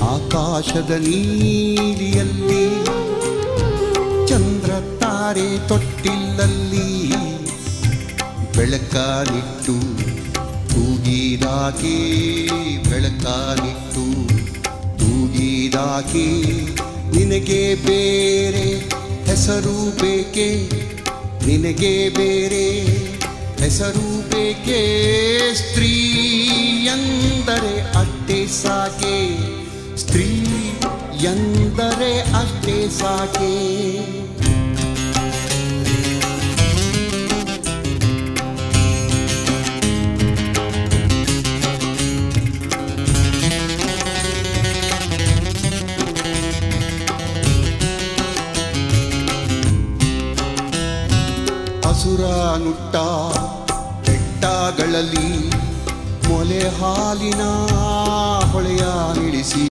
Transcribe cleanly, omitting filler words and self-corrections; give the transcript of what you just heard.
ಆಕಾಶದ ನೀಲಿಯಲ್ಲಿ ಚಂದ್ರ ತಾರೆ ತೊಟ್ಟಿಲ್ಲಲ್ಲಿ ಬೆಳಕಾನಿಟ್ಟು ತೂಗಿದಾಕೆ ಬೆಳಕಾನಿಟ್ಟು ತೂಗಿದಾಕೆ ನಿನಗೆ ಬೇರೆ ಹೆಸರು ಬೇಕೆ ನಿನಗೆ ಬೇರೆ ಹೆಸರು ಬೇಕೆ ಸ್ತ್ರೀ ಎಂದರೆ ಅಷ್ಟೇ ಸಾಕೆ ಸ್ತ್ರೀ ಎಂದರೆ ಅಷ್ಟೇ ಸಾಕೆ ಹಸುರ ನುಟ್ಟ ಬೆಟ್ಟಗಳಲ್ಲಿ ಮೊಲೆ ಹಾಲಿನ ಹೊಳೆಯ ನಿಲ್ಲಿಸಿ